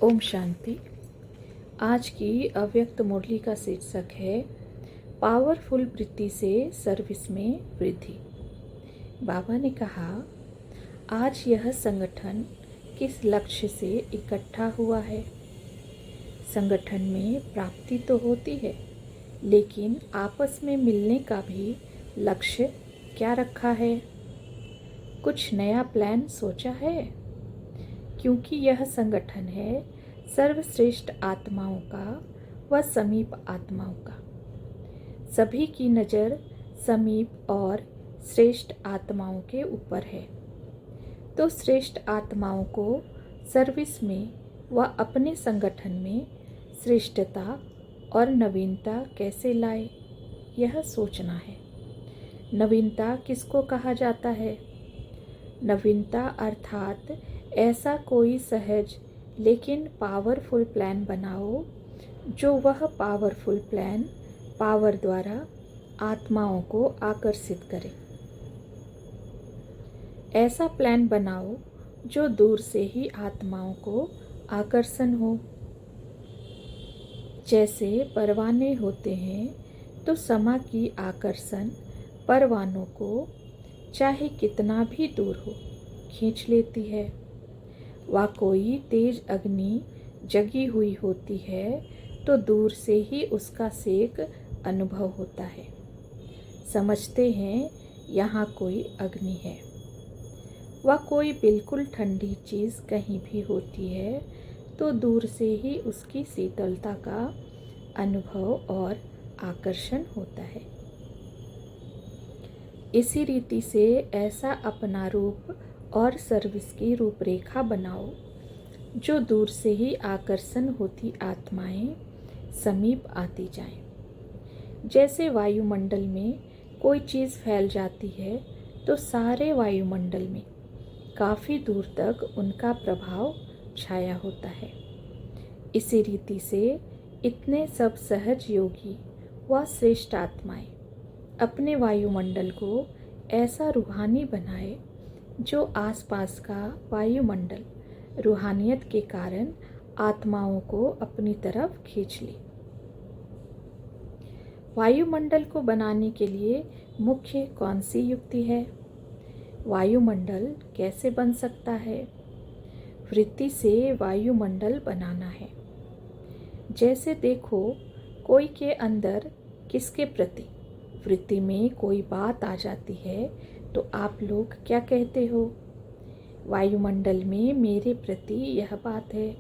ओम शांति। आज की अव्यक्त मुरली का शीर्षक है पावरफुल वृत्ति से सर्विस में वृद्धि। बाबा ने कहा, आज यह संगठन किस लक्ष्य से इकट्ठा हुआ है। संगठन में प्राप्ति तो होती है, लेकिन आपस में मिलने का भी लक्ष्य क्या रखा है। कुछ नया प्लान सोचा है, क्योंकि यह संगठन है सर्वश्रेष्ठ आत्माओं का व समीप आत्माओं का। सभी की नज़र समीप और श्रेष्ठ आत्माओं के ऊपर है। तो श्रेष्ठ आत्माओं को सर्विस में व अपने संगठन में श्रेष्ठता और नवीनता कैसे लाए, यह सोचना है। नवीनता किसको कहा जाता है? नवीनता अर्थात ऐसा कोई सहज लेकिन पावरफुल प्लान बनाओ, जो वह पावरफुल प्लान पावर द्वारा आत्माओं को आकर्षित करे। ऐसा प्लान बनाओ जो दूर से ही आत्माओं को आकर्षण हो। जैसे परवाने होते हैं, तो समा की आकर्षण परवानों को चाहे कितना भी दूर हो खींच लेती है। व कोई तेज अग्नि जगी हुई होती है, तो दूर से ही उसका सेक अनुभव होता है। समझते हैं यहाँ कोई अग्नि है। व कोई बिल्कुल ठंडी चीज़ कहीं भी होती है, तो दूर से ही उसकी शीतलता का अनुभव और आकर्षण होता है। इसी रीति से ऐसा अपना रूप और सर्विस की रूपरेखा बनाओ, जो दूर से ही आकर्षण होती आत्माएं समीप आती जाएं। जैसे वायुमंडल में कोई चीज़ फैल जाती है, तो सारे वायुमंडल में काफ़ी दूर तक उनका प्रभाव छाया होता है। इसी रीति से इतने सब सहज योगी व श्रेष्ठ आत्माएं अपने वायुमंडल को ऐसा रूहानी बनाए, जो आसपास का वायुमंडल रूहानियत के कारण आत्माओं को अपनी तरफ खींच ले। वायुमंडल को बनाने के लिए मुख्य कौन सी युक्ति है? वायुमंडल कैसे बन सकता है? वृत्ति से वायुमंडल बनाना है। जैसे देखो, कोई के अंदर किसके प्रति वृत्ति में कोई बात आ जाती है, तो आप लोग क्या कहते हो? वायुमंडल में मेरे प्रति यह बात है।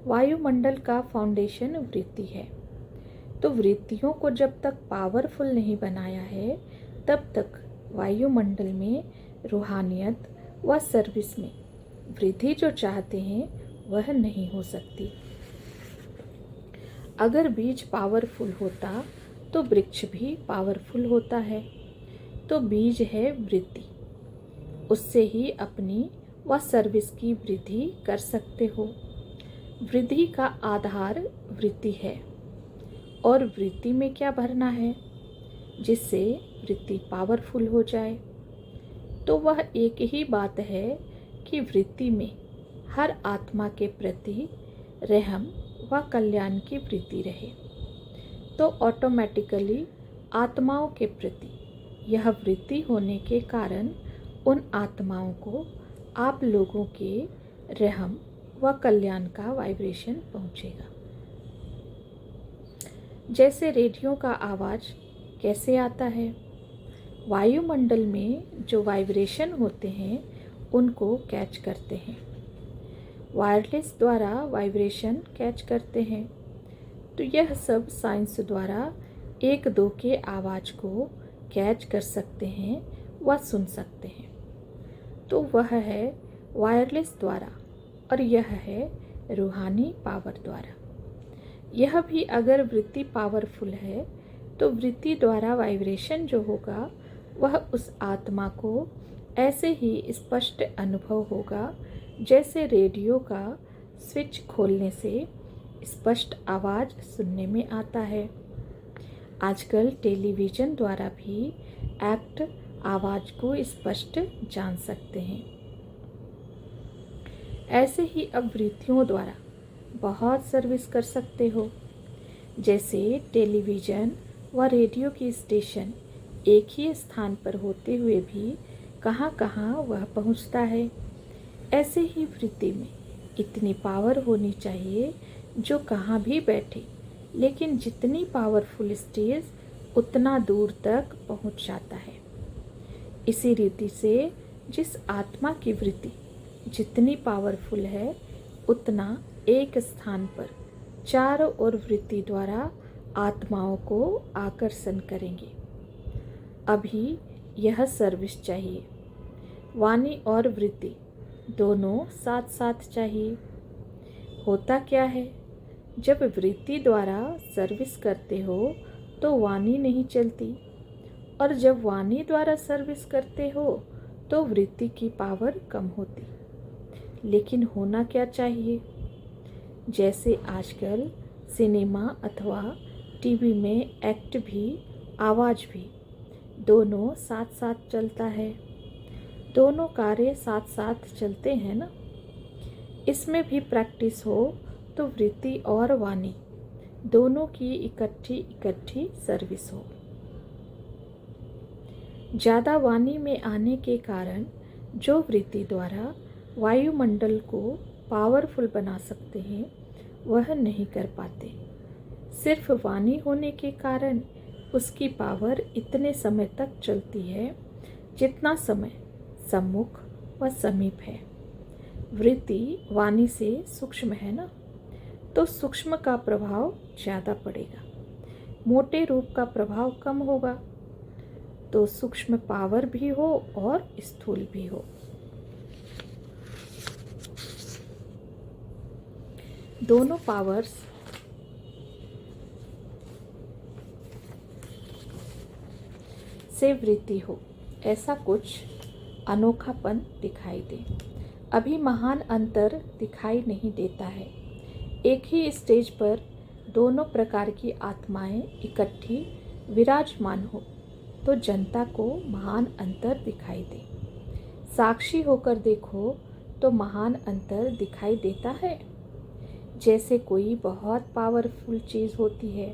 वायुमंडल का फाउंडेशन वृत्ति है। तो वृत्तियों को जब तक पावरफुल नहीं बनाया है, तब तक वायुमंडल में रूहानियत व सर्विस में वृद्धि जो चाहते हैं, वह नहीं हो सकती। अगर बीज पावरफुल होता, तो वृक्ष भी पावरफुल होता है। तो बीज है वृत्ति, उससे ही अपनी व सर्विस की वृद्धि कर सकते हो। वृद्धि का आधार वृत्ति है, और वृत्ति में क्या भरना है जिससे वृत्ति पावरफुल हो जाए? तो वह एक ही बात है कि वृत्ति में हर आत्मा के प्रति रहम व कल्याण की वृत्ति रहे, तो ऑटोमेटिकली आत्माओं के प्रति यह वृत्ति होने के कारण उन आत्माओं को आप लोगों के रहम व कल्याण का वाइब्रेशन पहुंचेगा। जैसे रेडियो का आवाज़ कैसे आता है? वायुमंडल में जो वाइब्रेशन होते हैं, उनको कैच करते हैं। वायरलेस द्वारा वाइब्रेशन कैच करते हैं। तो यह सब साइंस द्वारा एक दो के आवाज़ को कैच कर सकते हैं व सुन सकते हैं। तो वह है वायरलेस द्वारा, और यह है रूहानी पावर द्वारा। यह भी अगर वृत्ति पावरफुल है, तो वृत्ति द्वारा वाइब्रेशन जो होगा, वह उस आत्मा को ऐसे ही स्पष्ट अनुभव होगा, जैसे रेडियो का स्विच खोलने से स्पष्ट आवाज़ सुनने में आता है। आजकल टेलीविज़न द्वारा भी एक्ट आवाज़ को स्पष्ट जान सकते हैं। ऐसे ही अब वृत्तियों द्वारा बहुत सर्विस कर सकते हो। जैसे टेलीविज़न व रेडियो की स्टेशन एक ही स्थान पर होते हुए भी कहाँ कहाँ वह पहुँचता है, ऐसे ही वृत्ति में इतनी पावर होनी चाहिए जो कहाँ भी बैठे, लेकिन जितनी पावरफुल स्टेज उतना दूर तक पहुँच जाता है। इसी रीति से जिस आत्मा की वृत्ति जितनी पावरफुल है, उतना एक स्थान पर चारों ओर वृत्ति द्वारा आत्माओं को आकर्षण करेंगे। अभी यह सर्विस चाहिए। वाणी और वृत्ति दोनों साथ साथ चाहिए। होता क्या है, जब वृत्ति द्वारा सर्विस करते हो तो वाणी नहीं चलती, और जब वाणी द्वारा सर्विस करते हो तो वृत्ति की पावर कम होती। लेकिन होना क्या चाहिए, जैसे आजकल सिनेमा अथवा टीवी में एक्ट भी आवाज़ भी दोनों साथ साथ चलता है। दोनों कार्य साथ साथ चलते हैं ना। इसमें भी प्रैक्टिस हो तो वृत्ति और वाणी दोनों की इकट्ठी सर्विस हो। ज़्यादा वाणी में आने के कारण जो वृत्ति द्वारा वायुमंडल को पावरफुल बना सकते हैं, वह नहीं कर पाते। सिर्फ वाणी होने के कारण उसकी पावर इतने समय तक चलती है जितना समय सम्मुख व समीप है। वृत्ति वाणी से सूक्ष्म है ना, तो सूक्ष्म का प्रभाव ज़्यादा पड़ेगा, मोटे रूप का प्रभाव कम होगा। तो सूक्ष्म पावर भी हो और स्थूल भी हो। दोनों पावर्स से वृत्ति हो, ऐसा कुछ अनोखापन दिखाई दे। अभी महान अंतर दिखाई नहीं देता है। एक ही स्टेज पर दोनों प्रकार की आत्माएं इकट्ठी विराजमान हो तो जनता को महान अंतर दिखाई दे। साक्षी होकर देखो तो महान अंतर दिखाई देता है। जैसे कोई बहुत पावरफुल चीज़ होती है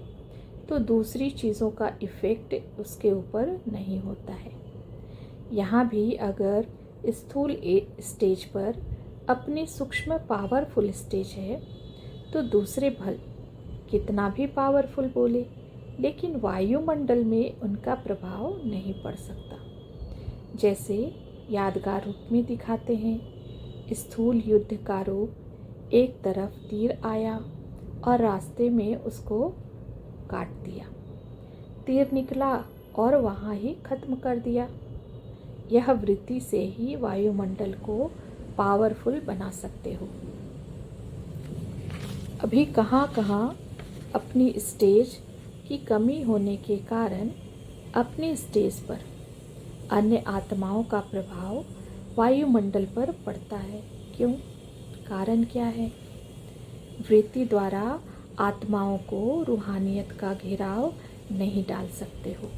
तो दूसरी चीज़ों का इफ़ेक्ट उसके ऊपर नहीं होता है। यहाँ भी अगर स्थूल स्टेज पर अपनी सूक्ष्म पावरफुल स्टेज है तो दूसरे भल कितना भी पावरफुल बोले, लेकिन वायुमंडल में उनका प्रभाव नहीं पड़ सकता। जैसे यादगार रूप में दिखाते हैं, स्थूल युद्ध का रूप, एक तरफ तीर आया और रास्ते में उसको काट दिया। तीर निकला और वहाँ ही खत्म कर दिया। यह वृत्ति से ही वायुमंडल को पावरफुल बना सकते हो। अभी कहाँ कहाँ अपनी स्टेज की कमी होने के कारण अपनी स्टेज पर अन्य आत्माओं का प्रभाव वायुमंडल पर पड़ता है। क्यों? कारण क्या है? वृत्ति द्वारा आत्माओं को रूहानियत का घेराव नहीं डाल सकते हो।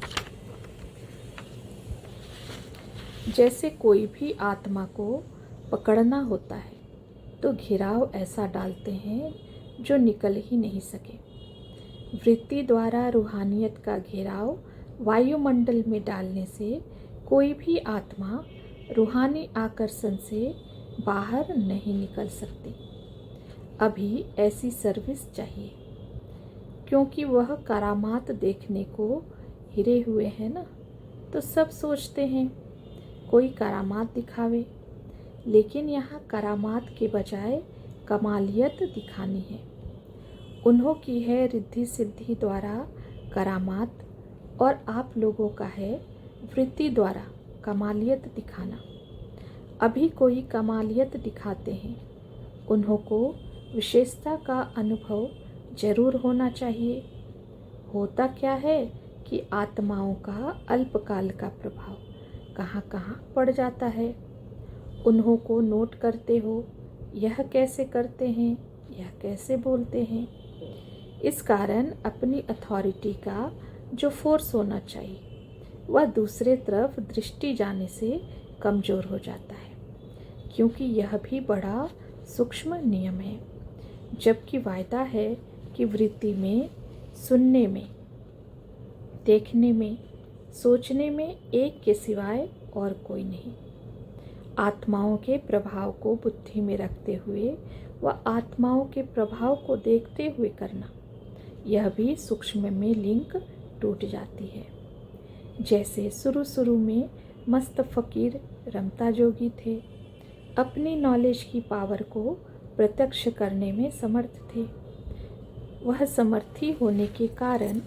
जैसे कोई भी आत्मा को पकड़ना होता है तो घेराव ऐसा डालते हैं जो निकल ही नहीं सके। वृत्ति द्वारा रूहानियत का घेराव वायुमंडल में डालने से कोई भी आत्मा रूहानी आकर्षण से बाहर नहीं निकल सकती। अभी ऐसी सर्विस चाहिए, क्योंकि वह करामात देखने को हिरे हुए हैं ना। तो सब सोचते हैं कोई करामात दिखावे, लेकिन यहाँ करामात के बजाय कमालियत दिखानी है। उन्हों की है रिद्धि सिद्धि द्वारा करामात, और आप लोगों का है वृत्ति द्वारा कमालियत दिखाना। अभी कोई कमालियत दिखाते हैं, उन्हों को विशेषता का अनुभव जरूर होना चाहिए। होता क्या है कि आत्माओं का अल्पकाल का प्रभाव कहाँ कहाँ पड़ जाता है। उन्हों को नोट करते हो, यह कैसे करते हैं, यह कैसे बोलते हैं। इस कारण अपनी अथॉरिटी का जो फोर्स होना चाहिए वह दूसरे तरफ दृष्टि जाने से कमज़ोर हो जाता है, क्योंकि यह भी बड़ा सूक्ष्म नियम है। जबकि वायदा है कि वृत्ति में, सुनने में, देखने में, सोचने में एक के सिवाय और कोई नहीं। आत्माओं के प्रभाव को बुद्धि में रखते हुए व आत्माओं के प्रभाव को देखते हुए करना, यह भी सूक्ष्म में लिंक टूट जाती है। जैसे शुरू में मस्त फकीर रमता जोगी थे, अपनी नॉलेज की पावर को प्रत्यक्ष करने में समर्थ थे। वह समर्थी होने के कारण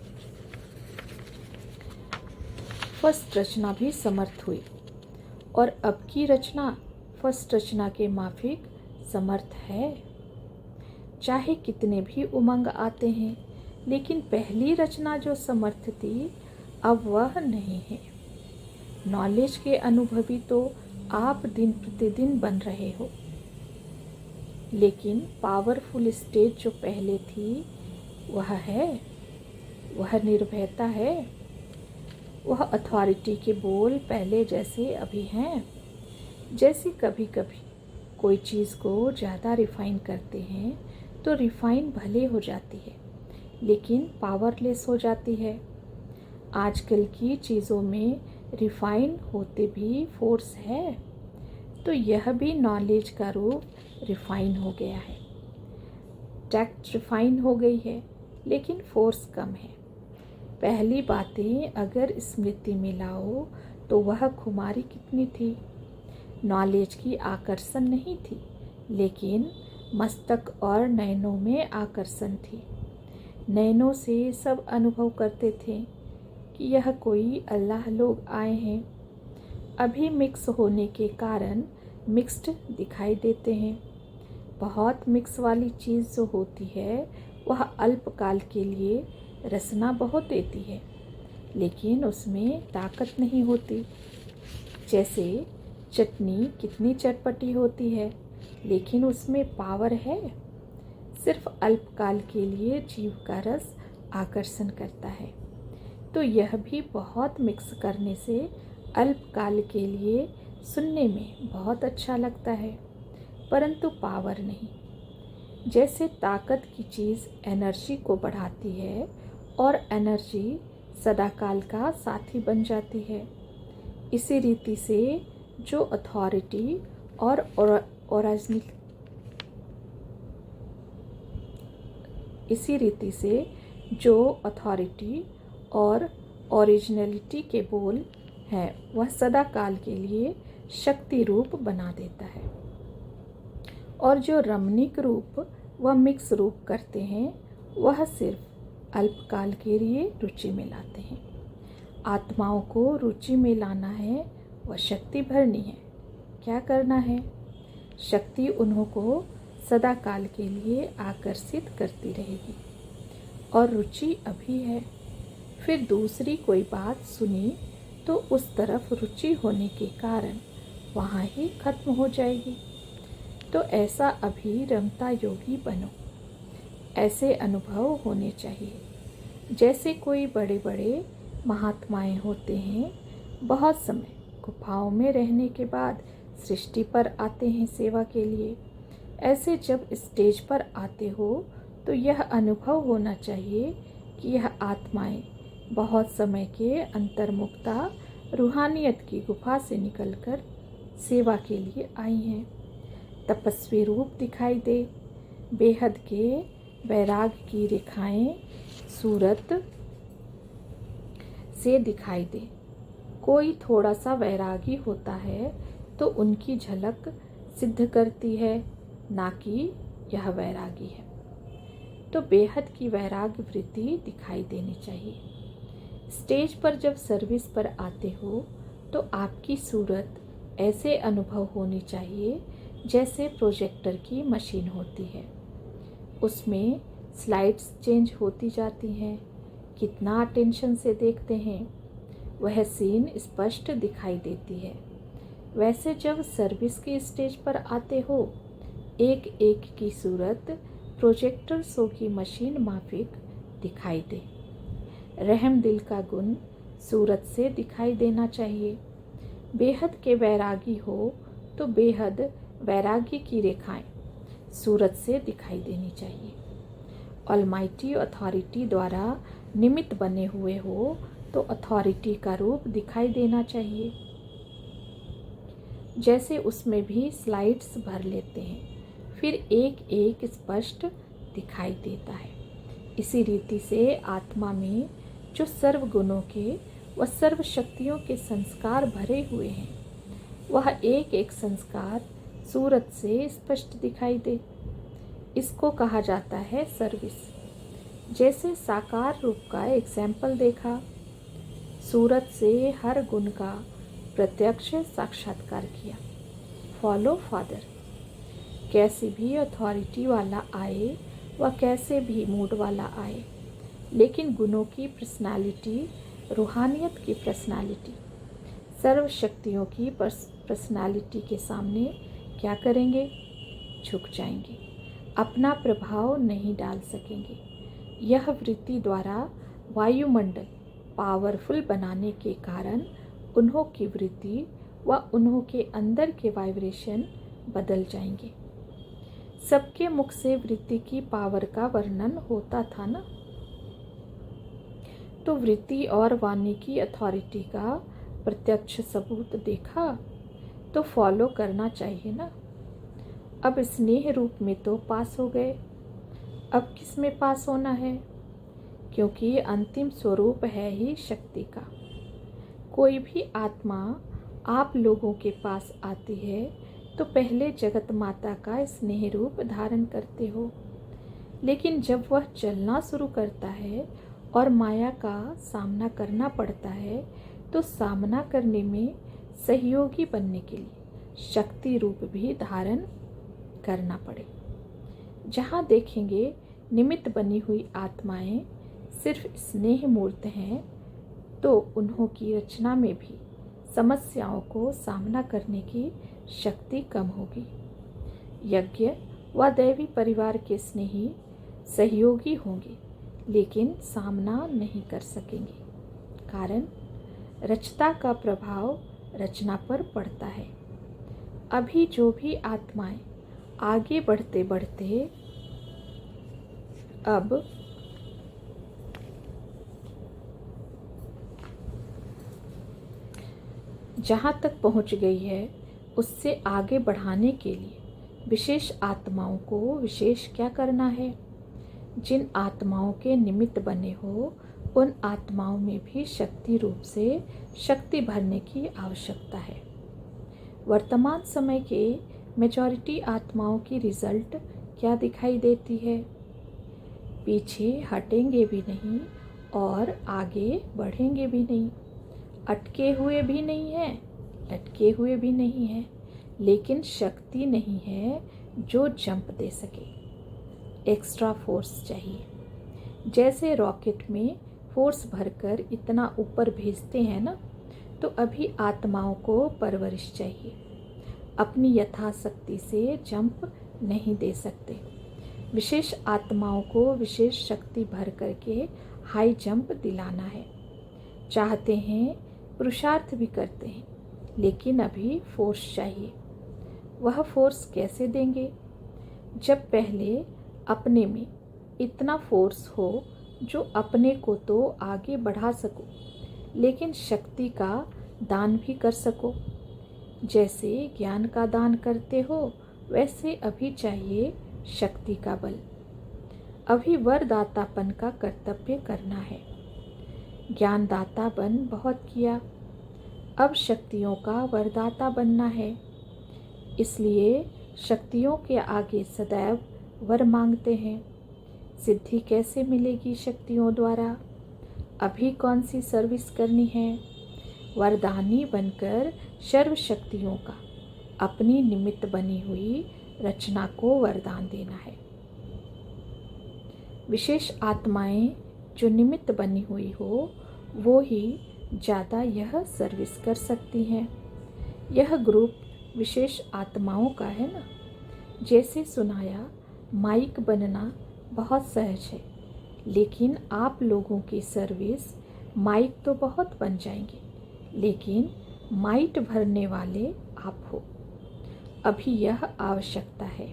फर्स्ट रचना भी समर्थ हुई और अब की रचना फर्स्ट रचना के माफिक समर्थ है। चाहे कितने भी उमंग आते हैं, लेकिन पहली रचना जो समर्थ थी अब वह नहीं है। नॉलेज के अनुभवी तो आप दिन प्रतिदिन बन रहे हो, लेकिन पावरफुल स्टेज जो पहले थी वह है, वह निर्भयता है, वह अथॉरिटी के बोल पहले जैसे अभी हैं। जैसे कभी कभी कोई चीज़ को ज़्यादा रिफाइन करते हैं तो रिफाइन भले हो जाती है, लेकिन पावरलेस हो जाती है। आजकल की चीज़ों में रिफाइन होते भी फोर्स है, तो यह भी नॉलेज का रूप रिफाइन हो गया है। टैक्ट रिफाइन हो गई है, लेकिन फोर्स कम है। पहली बातें अगर स्मृति में लाओ तो वह खुमारी कितनी थी। नॉलेज की आकर्षण नहीं थी, लेकिन मस्तक और नयनों में आकर्षण थी। नयनों से सब अनुभव करते थे कि यह कोई अल्लाह लोग आए हैं। अभी मिक्स होने के कारण मिक्स्ड दिखाई देते हैं। बहुत मिक्स वाली चीज़ जो होती है वह अल्पकाल के लिए रसना बहुत देती है, लेकिन उसमें ताकत नहीं होती। जैसे चटनी कितनी चटपटी होती है, लेकिन उसमें पावर है। सिर्फ अल्पकाल के लिए जीव का रस आकर्षण करता है। तो यह भी बहुत मिक्स करने से अल्पकाल के लिए सुनने में बहुत अच्छा लगता है, परंतु पावर नहीं। जैसे ताकत की चीज़ एनर्जी को बढ़ाती है और एनर्जी सदाकाल का साथी बन जाती है। इसी रीति से जो अथॉरिटी और ओरिजिनलिटी के बोल हैं वह सदा काल के लिए शक्ति रूप बना देता है, और जो रमणीक रूप व मिक्स रूप करते हैं वह सिर्फ अल्पकाल के लिए रुचि में लाते हैं। आत्माओं को रुचि में लाना है व शक्ति भरनी है। क्या करना है? शक्ति उन्हों को सदा काल के लिए आकर्षित करती रहेगी, और रुचि अभी है। फिर दूसरी कोई बात सुनी तो उस तरफ रुचि होने के कारण वहाँ ही खत्म हो जाएगी। तो ऐसा अभी रमता योगी बनो। ऐसे अनुभव होने चाहिए। जैसे कोई बड़े बड़े महात्माएं होते हैं, बहुत समय गुफाओं में रहने के बाद सृष्टि पर आते हैं सेवा के लिए। ऐसे जब स्टेज पर आते हो तो यह अनुभव होना चाहिए कि यह आत्माएं बहुत समय के अंतर्मुखता रूहानियत की गुफा से निकलकर सेवा के लिए आई हैं। तपस्वी रूप दिखाई दे, बेहद के वैराग्य की रेखाएं सूरत से दिखाई दे। कोई थोड़ा सा वैरागी होता है तो उनकी झलक सिद्ध करती है, ना कि यह वैरागी है। तो बेहद की वैराग्य वृत्ति दिखाई देनी चाहिए। स्टेज पर जब सर्विस पर आते हो तो आपकी सूरत ऐसे अनुभव होनी चाहिए जैसे प्रोजेक्टर की मशीन होती है। उसमें स्लाइड्स चेंज होती जाती हैं। कितना अटेंशन से देखते हैं, वह सीन स्पष्ट दिखाई देती है। वैसे जब सर्विस के स्टेज पर आते हो, एक एक की सूरत प्रोजेक्टर शो की मशीन माफिक दिखाई दे। रहम दिल का गुण सूरत से दिखाई देना चाहिए। बेहद के वैरागी हो तो बेहद वैरागी की रेखाएं सूरत से दिखाई देनी चाहिए। ऑलमाइटी अथॉरिटी द्वारा निमित्त बने हुए हो तो अथॉरिटी का रूप दिखाई देना चाहिए। जैसे उसमें भी स्लाइड्स भर लेते हैं, फिर एक एक स्पष्ट दिखाई देता है। इसी रीति से आत्मा में जो सर्व गुणों के व सर्व शक्तियों के संस्कार भरे हुए हैं, वह एक एक संस्कार सूरत से स्पष्ट दिखाई दे। इसको कहा जाता है सर्विस। जैसे साकार रूप का एग्जाम्पल देखा, सूरत से हर गुण का प्रत्यक्ष साक्षात्कार किया। Follow father. कैसी भी अथॉरिटी वाला आए व कैसे भी मूड वाला आए, लेकिन गुणों की पर्सनालिटी, रूहानियत की पर्सनालिटी, सर्व शक्तियों की पर्सनालिटी के सामने क्या करेंगे? झुक जाएंगे, अपना प्रभाव नहीं डाल सकेंगे। यह वृत्ति द्वारा वायुमंडल पावरफुल बनाने के कारण उन्हों की वृत्ति व उन्हों के अंदर के वाइब्रेशन बदल जाएंगे। सबके मुख से वृत्ति की पावर का वर्णन होता था ना, तो वृत्ति और वाणी की अथॉरिटी का प्रत्यक्ष सबूत देखा तो फॉलो करना चाहिए ना। अब स्नेह रूप में तो पास हो गए, अब किस में पास होना है? क्योंकि अंतिम स्वरूप है ही शक्ति का। कोई भी आत्मा आप लोगों के पास आती है तो पहले जगत माता का स्नेह रूप धारण करते हो, लेकिन जब वह चलना शुरू करता है और माया का सामना करना पड़ता है, तो सामना करने में सहयोगी बनने के लिए शक्ति रूप भी धारण करना पड़े। जहाँ देखेंगे निमित्त बनी हुई आत्माएं सिर्फ स्नेह मूर्त हैं, तो उन्हों की रचना में भी समस्याओं को सामना करने की शक्ति कम होगी। यज्ञ व दैवी परिवार के स्नेही सहयोगी होंगे, लेकिन सामना नहीं कर सकेंगे, कारण रचता का प्रभाव रचना पर पड़ता है। अभी जो भी आत्माएं आगे बढ़ते बढ़ते अब जहाँ तक पहुँच गई है, उससे आगे बढ़ाने के लिए विशेष आत्माओं को विशेष क्या करना है? जिन आत्माओं के निमित्त बने हो, उन आत्माओं में भी शक्ति रूप से शक्ति भरने की आवश्यकता है। वर्तमान समय के मेजॉरिटी आत्माओं की रिजल्ट क्या दिखाई देती है? पीछे हटेंगे भी नहीं और आगे बढ़ेंगे भी नहीं, अटके हुए भी नहीं हैं, लटके हुए भी नहीं हैं, लेकिन शक्ति नहीं है जो जंप दे सके। एक्स्ट्रा फोर्स चाहिए। जैसे रॉकेट में फोर्स भरकर इतना ऊपर भेजते हैं ना, तो अभी आत्माओं को परवरिश चाहिए। अपनी यथाशक्ति से जंप नहीं दे सकते। विशेष आत्माओं को विशेष शक्ति भर करके हाई जंप दिलाना है। चाहते हैं, पुरुषार्थ भी करते हैं, लेकिन अभी फोर्स चाहिए। वह फोर्स कैसे देंगे? जब पहले अपने में इतना फोर्स हो जो अपने को तो आगे बढ़ा सको, लेकिन शक्ति का दान भी कर सको। जैसे ज्ञान का दान करते हो, वैसे अभी चाहिए शक्ति का बल। अभी वरदातापन का कर्तव्य करना है। ज्ञानदाता बन बहुत किया, अब शक्तियों का वरदाता बनना है। इसलिए शक्तियों के आगे सदैव वर मांगते हैं। सिद्धि कैसे मिलेगी शक्तियों द्वारा? अभी कौन सी सर्विस करनी है? वरदानी बनकर सर्व शक्तियों का अपनी निमित्त बनी हुई रचना को वरदान देना है। विशेष आत्माएं जो निमित्त बनी हुई हो, वो ही ज़्यादा यह सर्विस कर सकती हैं। यह ग्रुप विशेष आत्माओं का है ना। जैसे सुनाया, माइक बनना बहुत सहज है, लेकिन आप लोगों की सर्विस माइक तो बहुत बन जाएंगे, लेकिन माइट भरने वाले आप हो। अभी यह आवश्यकता है।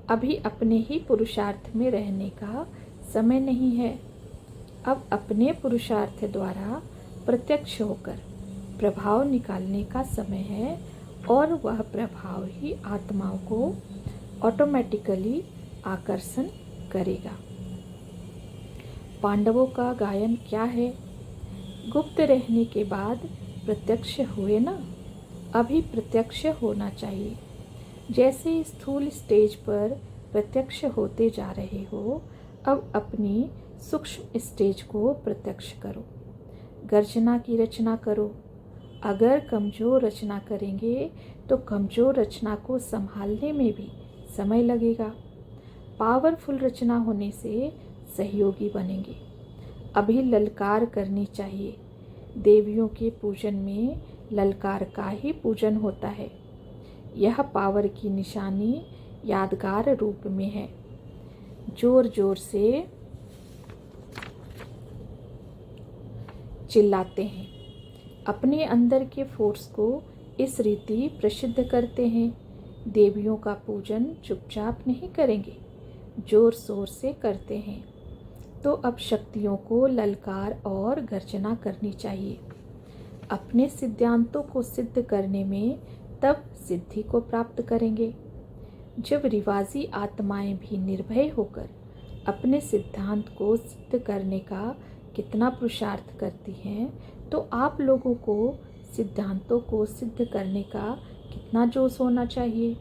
अभी अपने ही पुरुषार्थ में रहने का समय नहीं है। अब अपने पुरुषार्थ द्वारा प्रत्यक्ष होकर प्रभाव निकालने का समय है और वह प्रभाव ही आत्माओं को ऑटोमेटिकली आकर्षण करेगा। पांडवों का गायन क्या है? गुप्त रहने के बाद प्रत्यक्ष हुए ना, अभी प्रत्यक्ष होना चाहिए। जैसे स्थूल स्टेज पर प्रत्यक्ष होते जा रहे हो, अब अपनी सूक्ष्म स्टेज को प्रत्यक्ष करो। गर्जना की रचना करो। अगर कमज़ोर रचना करेंगे तो कमज़ोर रचना को संभालने में भी समय लगेगा। पावरफुल रचना होने से सहयोगी बनेंगे। अभी ललकार करनी चाहिए। देवियों के पूजन में ललकार का ही पूजन होता है। यह पावर की निशानी यादगार रूप में है। जोर जोर से चिल्लाते हैं, अपने अंदर के फोर्स को इस रीति प्रसिद्ध करते हैं। देवियों का पूजन चुपचाप नहीं करेंगे, जोर शोर से करते हैं। तो अब शक्तियों को ललकार और गर्जना करनी चाहिए। अपने सिद्धांतों को सिद्ध करने में तब सिद्धि को प्राप्त करेंगे। जब रिवाजी आत्माएं भी निर्भय होकर अपने सिद्धांत को सिद्ध करने का कितना पुरुषार्थ करती हैं, तो आप लोगों को सिद्धांतों को सिद्ध करने का कितना जोश होना चाहिए।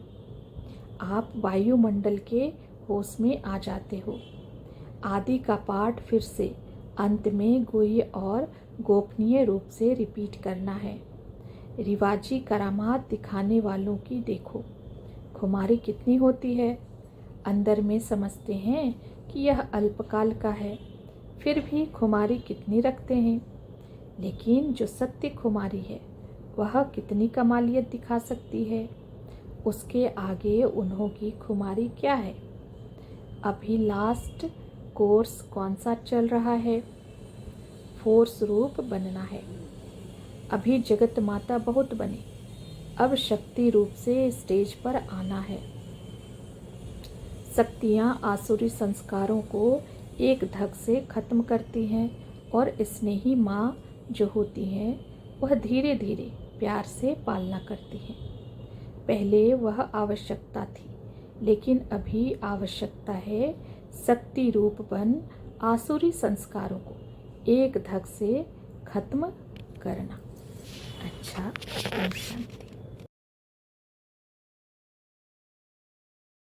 आप वायुमंडल के होश में आ जाते हो। आदि का पाठ फिर से अंत में गुह्य और गोपनीय रूप से रिपीट करना है। रिवाजी करामात दिखाने वालों की देखो, खुमारी कितनी होती है। अंदर में समझते हैं कि यह अल्पकाल का है, फिर भी खुमारी कितनी रखते हैं। लेकिन जो सत्य खुमारी है वह कितनी कमालियत दिखा सकती है। उसके आगे उन्हों की खुमारी क्या है। अभी लास्ट कोर्स कौन सा चल रहा है? फोर्स रूप बनना है। अभी जगत माता बहुत बने, अब शक्ति रूप से स्टेज पर आना है। शक्तियाँ आसुरी संस्कारों को एक धक से खत्म करती हैं और स्नेही माँ जो होती हैं वह धीरे धीरे प्यार से पालना करती हैं। पहले वह आवश्यकता थी, लेकिन अभी आवश्यकता है शक्ति रूप बन आसुरी संस्कारों को एक धक से खत्म करना। अच्छा, शांति।